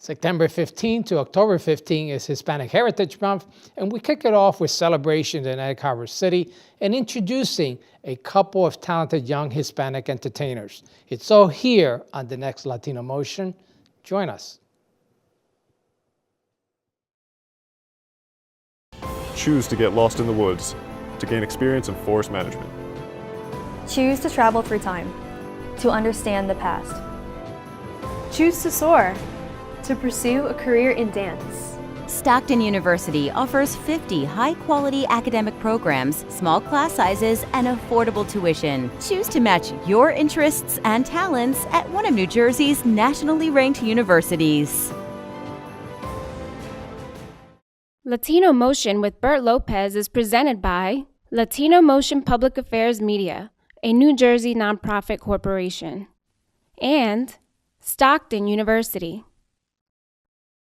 September 15 to October 15 is Hispanic Heritage Month, and we kick it off with celebrations in Egg Harbor City and introducing a couple of talented young Hispanic entertainers. It's all here on the next Latino Motion. Join us. Choose to get lost in the woods to gain experience in forest management. Choose to travel through time to understand the past. Choose to soar to pursue a career in dance. Stockton University offers 50 high-quality academic programs, small class sizes, and affordable tuition. Choose to match your interests and talents at one of New Jersey's nationally ranked universities. Latino Motion with Bert Lopez is presented by Latino Motion Public Affairs Media, a New Jersey nonprofit corporation, and Stockton University.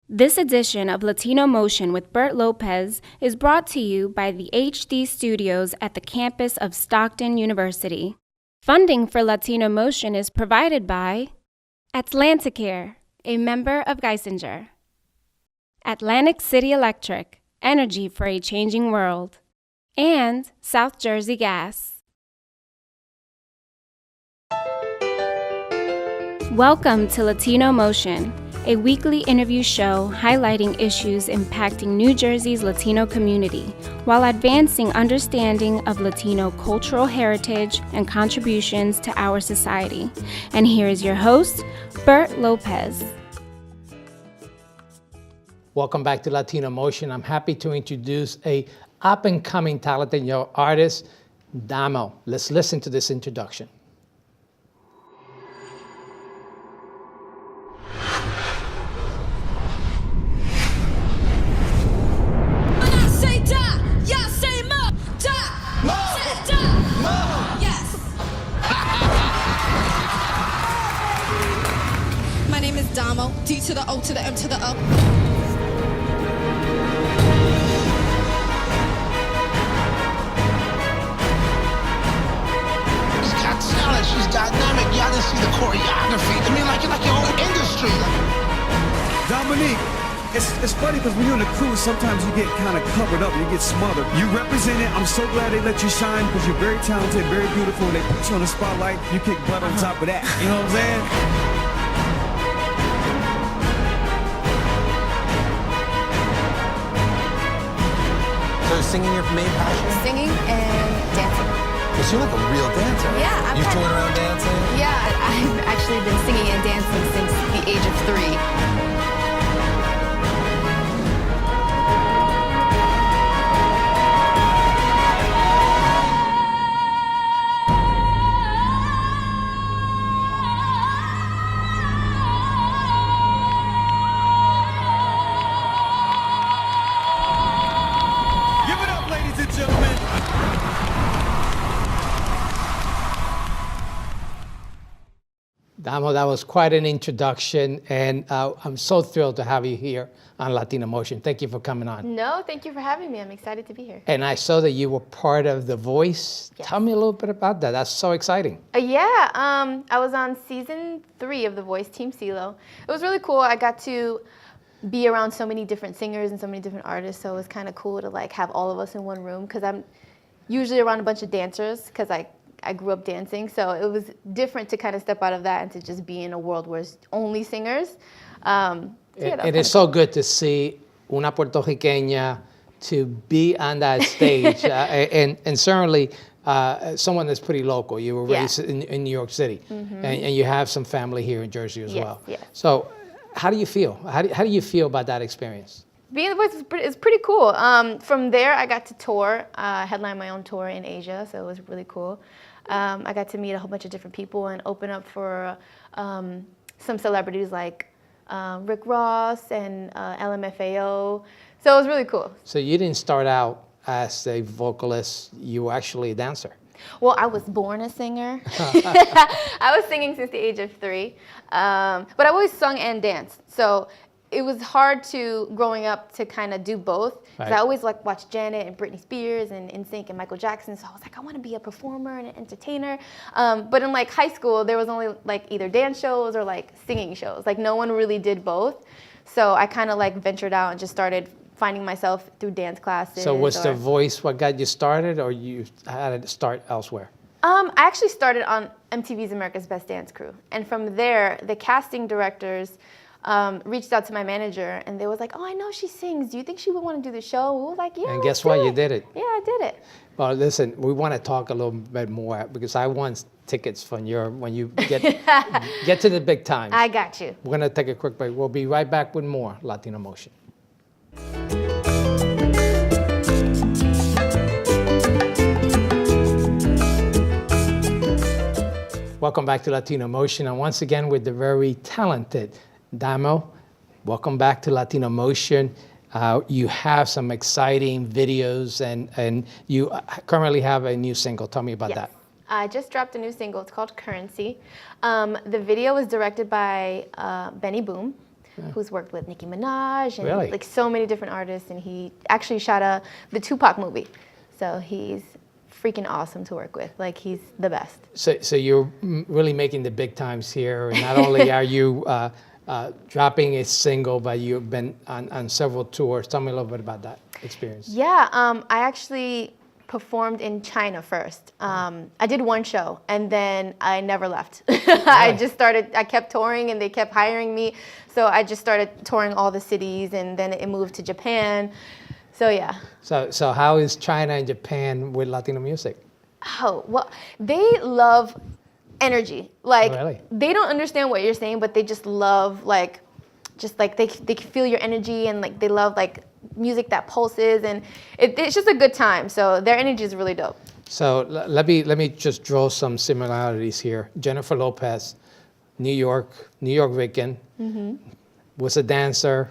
This edition of Latino Motion with Bert Lopez is brought to you by the HD Studios at the campus of Stockton University. Funding for Latino Motion is provided by Atlanticare, a member of Geisinger, Atlantic City Electric, energy for a changing world, and South Jersey Gas. Welcome to Latino Motion, a weekly interview show highlighting issues impacting New Jersey's Latino community while advancing understanding of Latino cultural heritage and contributions to our society. And here is your host, Bert Lopez. Welcome back to Latino Motion. I'm happy to introduce a up-and-coming talented young artist, DOMO. Let's listen to this introduction. My name is DOMO, D to the O to the M to the O. She's got talent, she's dynamic. Y'all didn't see the choreography. I mean, like your whole industry. Dominique, it's funny because when you're in the crew, sometimes you get kind of covered up and you get smothered. You represent it. I'm so glad they let you shine because you're very talented, very beautiful. They put you on the spotlight. You kick butt on top of that. You know what I'm saying? So singing your main passion? Singing and dancing. Because you're like a real dancer. Yeah, You've toured around dancing? Yeah, I've actually been singing and dancing since the age of 3. DOMO, that was quite an introduction, and I'm so thrilled to have you here on Latino Motion. Thank you for coming on. No, thank you for having me. I'm excited to be here. And I saw that you were part of The Voice. Yes. Tell me a little bit about that. That's so exciting. I was on season 3 of The Voice, Team CeeLo. It was really cool. I got to be around so many different singers and so many different artists, so it was kind of cool to like have all of us in one room because I'm usually around a bunch of dancers because I grew up dancing, so it was different to kind of step out of that and to just be in a world where it's only singers. It is so good to see una puertorriqueña to be on that stage, and certainly someone that's pretty local. You were raised in New York City, and you have some family here in Jersey as well. Yes. So how do you feel? How do you feel about that experience? Being The Voice is pretty cool. From there, I got to tour, headline my own tour in Asia, so it was really cool. I got to meet a whole bunch of different people and open up for some celebrities like Rick Ross and LMFAO. So it was really cool. So you didn't start out as a vocalist, you were actually a dancer. Well, I was born a singer. I was singing since the age of 3. But I've always sung and danced. So it was hard growing up to kind of do both. Because I always watched Janet and Britney Spears and NSYNC and Michael Jackson. So I was like, I want to be a performer and an entertainer. But in high school, there was only either dance shows or singing shows. No one really did both. So I kind of like ventured out and just started finding myself through dance classes. So was The Voice what got you started, or you had to start elsewhere? I actually started on MTV's America's Best Dance Crew. And from there, the casting directors reached out to my manager, and they was like, oh, I know she sings. Do you think she would want to do the show? We were like, yeah, And guess what? You did it. Yeah, I did it. Well, listen, we want to talk a little bit more because I want tickets from when you get get to the big times. I got you. We're going to take a quick break. We'll be right back with more Latino Motion. Welcome back to Latino Motion, and once again with the very talented DOMO. Welcome back to Latino Motion. You have some exciting videos, and you currently have a new single. Tell me about that. I just dropped a new single. It's called Currency. The video was directed by Benny Boom, who's worked with Nicki Minaj and like so many different artists, and he actually shot the Tupac movie. So he's freaking awesome to work with. Like, he's the best. So you're really making the big times here. And not only are you dropping a single, but you've been on several tours. Tell me a little bit about that experience. Yeah, I actually performed in China first. I did one show, and then I never left. I kept touring, and they kept hiring me. So I just started touring all the cities, and then it moved to Japan. So yeah. So how is China and Japan with Latino music? Oh, well, they love energy. Like, really? They don't understand what you're saying, but they just love, like, they can feel your energy, and like they love like music that pulses, and it's just a good time. So their energy is really dope. So let me just draw some similarities here. Jennifer Lopez, New York Rican, was a dancer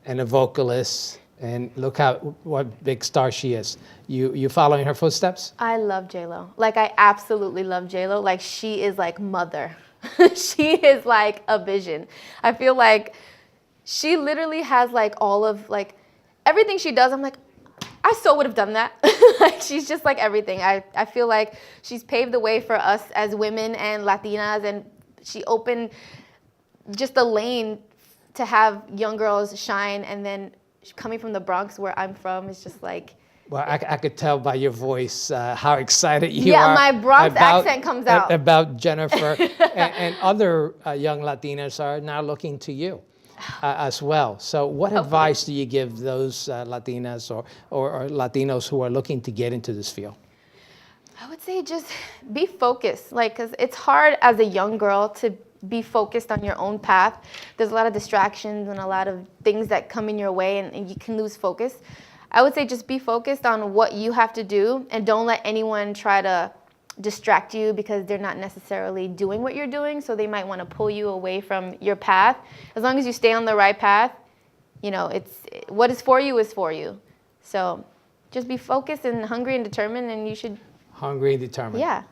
and a vocalist. And look what big star she is. You following her footsteps? I love J-Lo. Like, I absolutely love J-Lo. Like, she is like mother. She is like a vision. I feel like she literally has like all of like everything she does. I'm like, I so would have done that. Like, she's just like everything. I feel like she's paved the way for us as women and Latinas, and she opened just a lane to have young girls shine. And then coming from the Bronx, where I'm from, is just like... Well, I could tell by your voice how excited you are. Yeah, my Bronx accent comes out. About Jennifer. and other young Latinas are now looking to you as well. So what advice do you give those Latinas or Latinos who are looking to get into this field? I would say just be focused. Like, because it's hard as a young girl to be focused on your own path. There's a lot of distractions and a lot of things that come in your way, and you can lose focus. I would say just be focused on what you have to do, and don't let anyone try to distract you because they're not necessarily doing what you're doing, so they might want to pull you away from your path. As long as you stay on the right path, you know, what is for you is for you. So just be focused and hungry and determined, and you should... Hungry and determined. Yeah.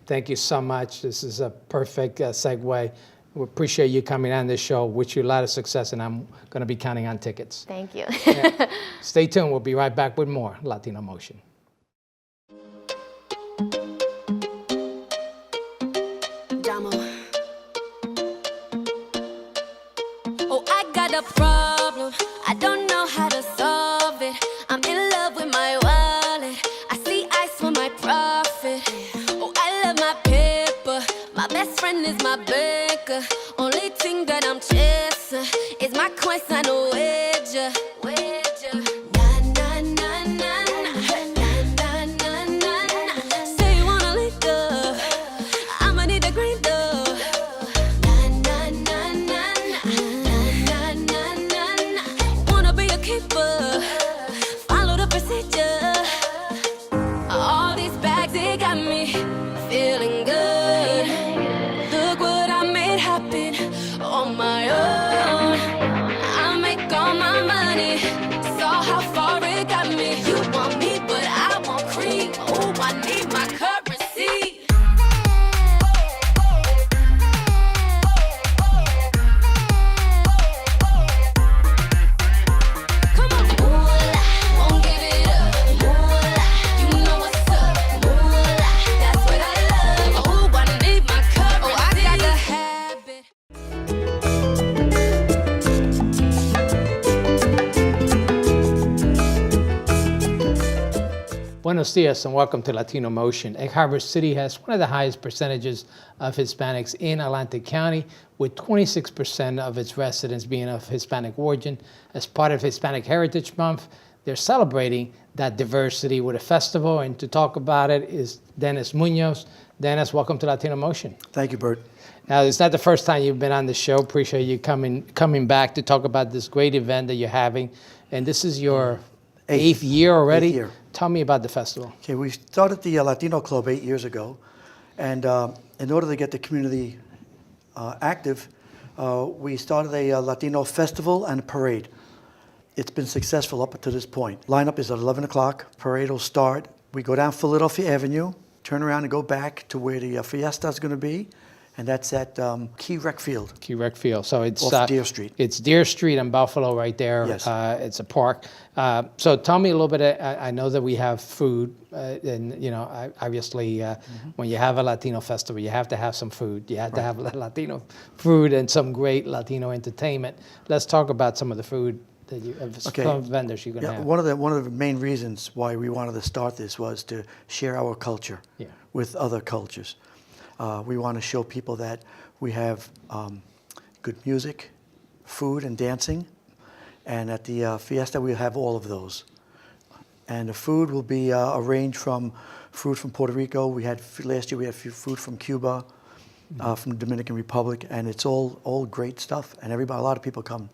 Thank you so much. This is a perfect segue. We appreciate you coming on this show. Wish you a lot of success, and I'm going to be counting on tickets. Thank you. Stay tuned. We'll be right back with more Latino Motion. DOMO. Oh, I got a problem. I don't know how to solve it. I'm in love with my wallet. I see ice for my profit. My best friend is my banker. Only thing that I'm chasing is my coins and a wager. Na na na na na na na. Say you wanna link up, I'ma need a green door. Na na na na na na na. Wanna be a keeper, follow the procedure. All these bags, they got me feeling good. Look what I made happen on my own. I make all my money, saw how far it got me. You want me, but I want cream. Oh, I need my currency. Come on, moolah, won't give it up. Moolah, you know what's up. Moolah, that's what I love. Oh, I need my currency. Oh, I got the habit. Buenos dias and welcome to Latino Motion. Egg Harbor City has one of the highest percentages of Hispanics in Atlantic County, with 26% of its residents being of Hispanic origin. As part of Hispanic Heritage Month, they're celebrating that diversity with a festival, and to talk about it is Dennis Munoz. Dennis, welcome to Latino Motion. Thank you, Bert. Now, it's not the first time you've been on the show. Appreciate you coming back to talk about this great event that you're having. And this is your eighth year already? 8th year. Tell me about the festival. Okay, we started the Latino Club 8 years ago. And in order to get the community active, we started a Latino festival and a parade. It's been successful up to this point. Lineup is at 11 o'clock. Parade will start. We go down Philadelphia Avenue, turn around and go back to where the fiesta is going to be. And that's at Key Rec Field. Key Rec Field. So it's off Deer Street. It's Deer Street and Buffalo right there. Yes. It's a park. So tell me a little bit. I know that we have food, and you know, obviously, when you have a Latino festival, you have to have some food. You have to have Latino food and some great Latino entertainment. Let's talk about some of the food that you some vendors you're going to have. One of the main reasons why we wanted to start this was to share our culture with other cultures. We want to show people that we have good music, food, and dancing. And at the fiesta, we'll have all of those. And the food will be a range from food from Puerto Rico. Last year we had food from Cuba, from the Dominican Republic, and it's all great stuff. And a lot of people come.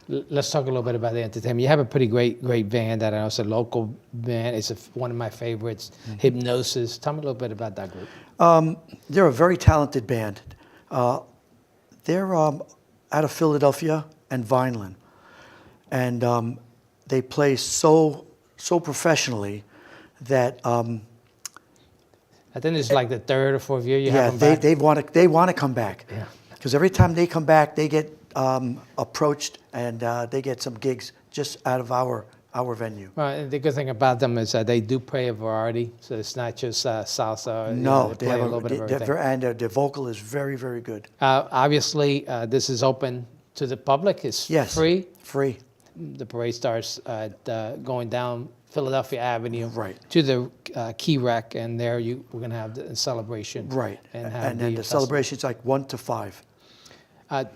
Let's talk a little bit about the entertainment. You have a pretty great band that I know is a local band. It's one of my favorites, Hypnosis. Tell me a little bit about that group. They're a very talented band. They're out of Philadelphia and Vineland. And they play so professionally that I think it's like the third or fourth year you have them back. they want to come back. Yeah. Because every time they come back, they get approached and they get some gigs just out of our venue. Right, and the good thing about them is that they do play a variety, so it's not just salsa. No, they play a little bit of everything. And their vocal is very, very good. Obviously, this is open to the public. It's free. Free. The parade starts going down Philadelphia Avenue to the Key Rec, and there we're going to have the celebration. Right, and then the celebration's like 1 to 5.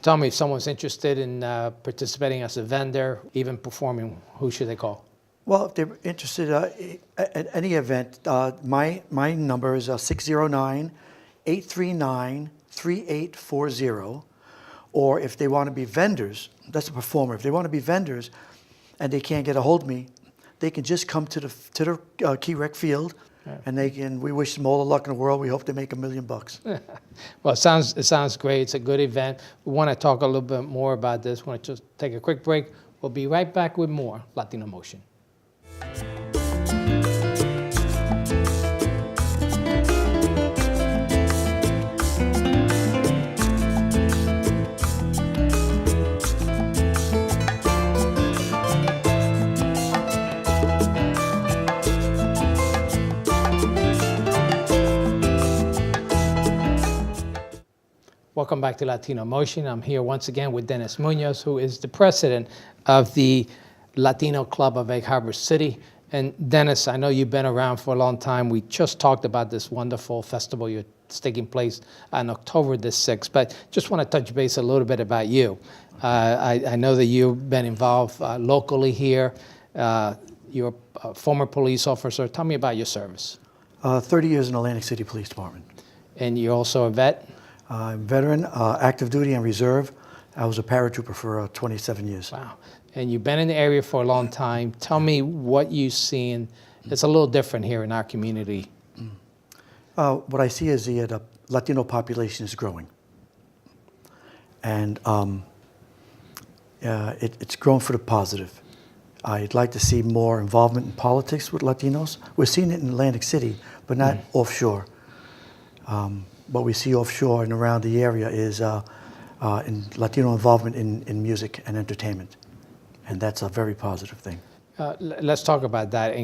Tell me, if someone's interested in participating as a vendor, even performing, who should they call? Well, if they're interested at any event, my number is 609-839-3840. Or if they want to be vendors, that's a performer. If they want to be vendors and they can't get a hold of me, they can just come to the Key Rec Field. And we wish them all the luck in the world. We hope they make $1 million. Well, it sounds great. It's a good event. We want to talk a little bit more about this. We want to just take a quick break. We'll be right back with more Latino Motion. Welcome back to Latino Motion. I'm here once again with Dennis Munoz, who is the president of the Latino Club of Egg Harbor City. And Dennis, I know you've been around for a long time. We just talked about this wonderful festival that's taking place on October the 6th, but just want to touch base a little bit about you. I know that you've been involved locally here. You're a former police officer. Tell me about your service. 30 years in Atlantic City Police Department. And you're also a vet? I'm veteran, active duty and reserve. I was a paratrooper for 27 years. Wow. And you've been in the area for a long time. Tell me what you've seen. It's a little different here in our community. What I see is the Latino population is growing. And it's grown for the positive. I'd like to see more involvement in politics with Latinos. We're seeing it in Atlantic City, but not offshore. What we see offshore and around the area is in Latino involvement in music and entertainment. And that's a very positive thing. Let's talk about that,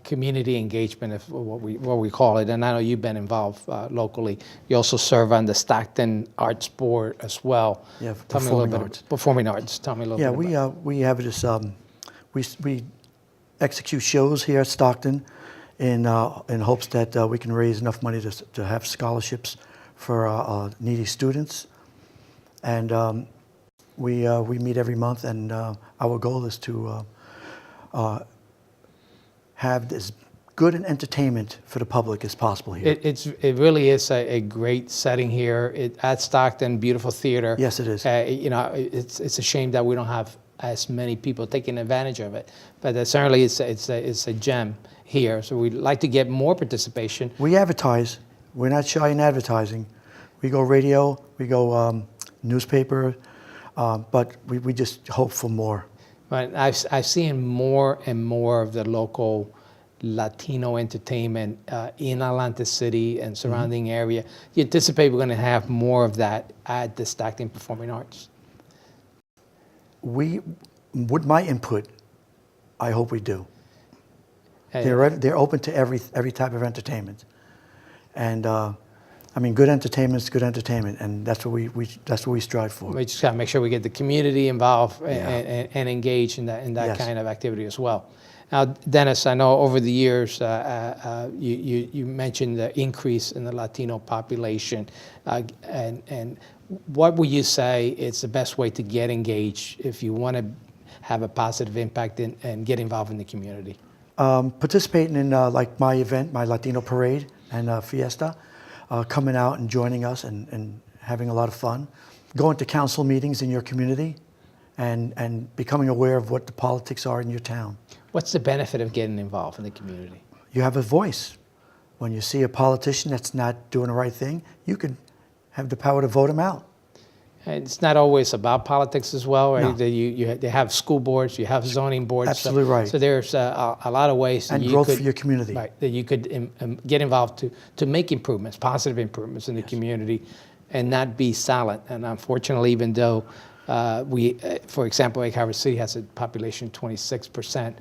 community engagement, if what we call it. And I know you've been involved locally. You also serve on the Stockton Arts Board as well. Yeah, Tell me a little bit. Performing arts. Tell me a little bit. We have this. We execute shows here at Stockton, in hopes that we can raise enough money to have scholarships for needy students. And we meet every month, and our goal is to have as good an entertainment for the public as possible here. It really is a great setting here at Stockton, beautiful theater. Yes, it is. You know, it's a shame that we don't have as many people taking advantage of it, but certainly it's a gem here. So we'd like to get more participation. We advertise. We're not shy in advertising. We go radio, we go newspaper, but we just hope for more. But I've seen more and more of the local Latino entertainment in Atlanta City and surrounding area. You anticipate we're going to have more of that at the Stockton Performing Arts? With my input, I hope we do. They're open to every type of entertainment, and I mean, good entertainment is good entertainment, and that's what we strive for. We just got to make sure we get the community involved and engaged in that Yes. kind of activity as well. Now, Dennis, I know over the years you mentioned the increase in the Latino population, and what would you say is the best way to get engaged if you want to have a positive impact and get involved in the community? Participating in like my event, my Latino parade and fiesta, coming out and joining us and having a lot of fun, going to council meetings in your community, and becoming aware of what the politics are in your town. What's the benefit of getting involved in the community? You have a voice. When you see a politician that's not doing the right thing, you can have the power to vote him out. And it's not always about politics as well, right? No. They have school boards, you have zoning boards. Absolutely right. So there's a lot of ways that And you growth could, for your community. Right, that you could get involved to make improvements, positive improvements in the community, and not be silent. And unfortunately, even though for example, Egg Harbor City has a population of 26%,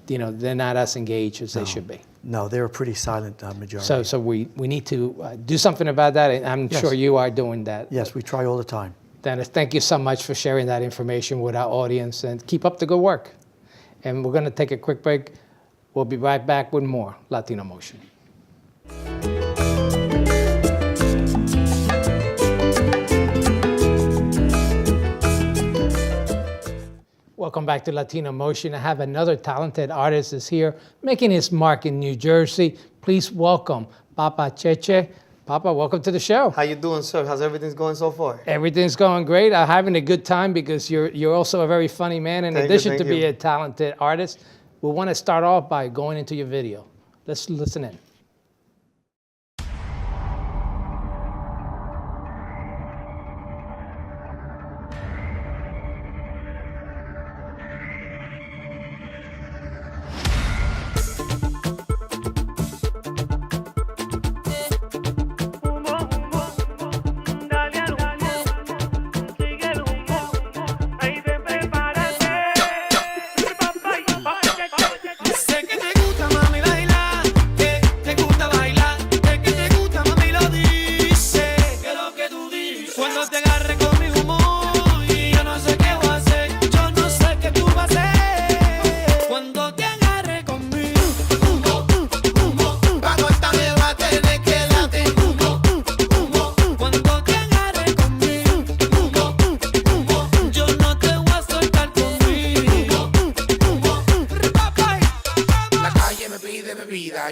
you know, they're not as engaged as they should be. No, they're a pretty silent majority. So we need to do something about that, and I'm Yes. sure you are doing that. Yes, we try all the time. Dennis, thank you so much for sharing that information with our audience, and keep up the good work. And we're going to take a quick break. We'll be right back with more Latino Motion. Welcome back to Latino Motion. I have another talented artist is here making his mark in New Jersey. Please welcome Papa Cheche. Papa, welcome to the show. How you doing, sir? How's everything going so far? Everything's going great. I'm having a good time because you're also a very funny man in addition to being a talented artist. We want to start off by going into your video. Let's listen in.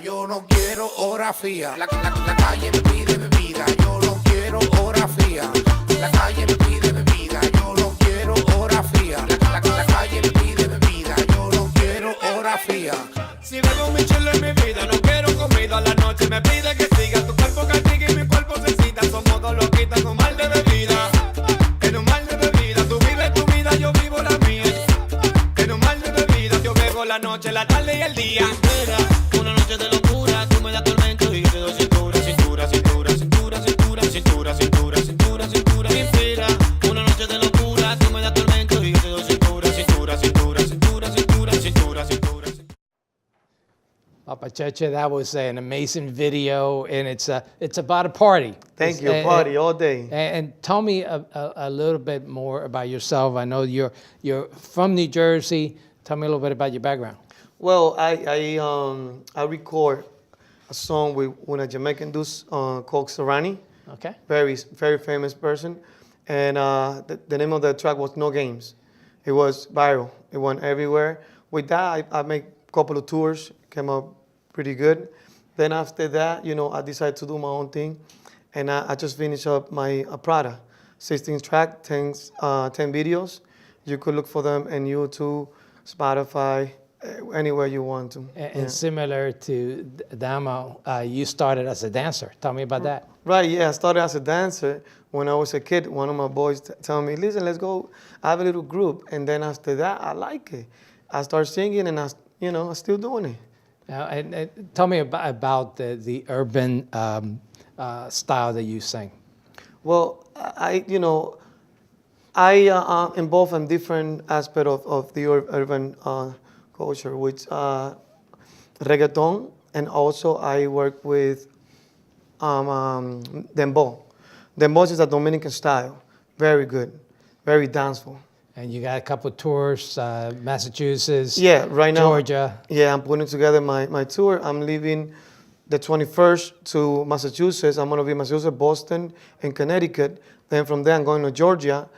Yo no quiero hora fría. La calle me pide bebida. Yo no quiero hora fría. La calle me pide bebida. Yo no quiero hora fría. La calle me pide bebida. Yo no quiero hora fría. Si bebo mi chelo en mi vida, no quiero comida. A la noche me pide que siga. Tu cuerpo castiga y mi cuerpo se cita. Somos dos loquitas con mal de bebida. En un mal de bebida. Tú vives tu vida, yo vivo la mía. En un mal de bebida. Yo bebo la noche, la tarde y el día. Una noche de locura, tú me das tormento y yo te doy cintura, cintura, cintura, cintura, cintura, cintura, cintura, cintura, cintura. Me inspira. Una noche de locura, tú me das tormento y yo te doy cintura, cintura, cintura, cintura, cintura, cintura, cintura. Papa Cheche, that was an amazing video, and it's about a party. Thank you, party all day. And tell me a little bit more about yourself. I know you're from New Jersey. Tell me a little bit about your background. Well, I record a song with a Jamaican dude called Serrani. Okay. Very famous person, and the name of the track was No Games. It was viral. It went everywhere. With that, I made a couple of tours. Came up pretty good. Then after that, I decided to do my own thing, and I just finished up my Prada, 16 track, 10 videos. You could look for them in YouTube, Spotify, anywhere you want to. And similar to DOMO, you started as a dancer. Tell me about that. Right, yeah, I started as a dancer when I was a kid. One of my boys told me, listen, let's go, I have a little group. And then after that, I like it. I started singing and I'm still doing it. And tell me about the urban style that you sing. Well, I involve in different aspects of the urban culture, which reggaeton, and also I work with dembow. Dembow is a Dominican style, very good, very danceful. And you got a couple of tours, Massachusetts, right now, Georgia. Yeah, I'm putting together my tour. I'm leaving the 21st to Massachusetts. I'm going to be in Massachusetts, Boston, and Connecticut. Then from there, I'm going to Georgia.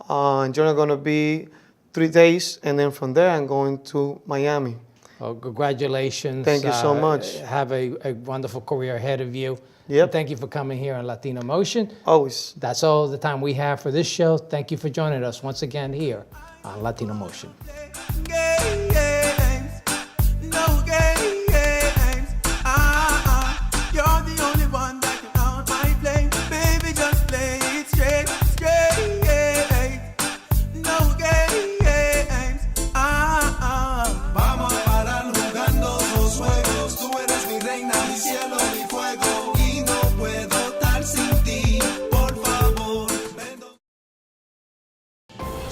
In Georgia, I'm going to be 3 days. And then from there, I'm going to Miami. Well, congratulations. Thank you so much. Have a wonderful career ahead of you. Yep. And thank you for coming here on Latino Motion. Always. That's all the time we have for this show. Thank you for joining us once again here on Latino Motion.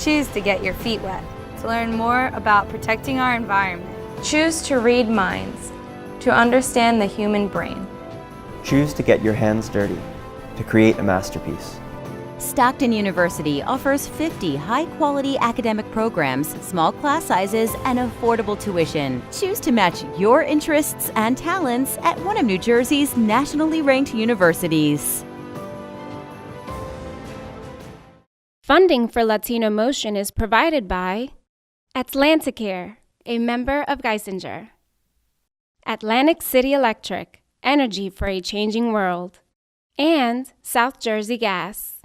Choose to get your feet wet. To learn more about protecting our environment. Choose to read minds, to understand the human brain. Choose to get your hands dirty, to create a masterpiece. Stockton University offers 50 high-quality academic programs, small class sizes, and affordable tuition. Choose to match your interests and talents at one of New Jersey's nationally ranked universities. Funding for Latino Motion is provided by Atlanticare, a member of Geisinger. Atlantic City Electric, energy for a changing world. And South Jersey Gas.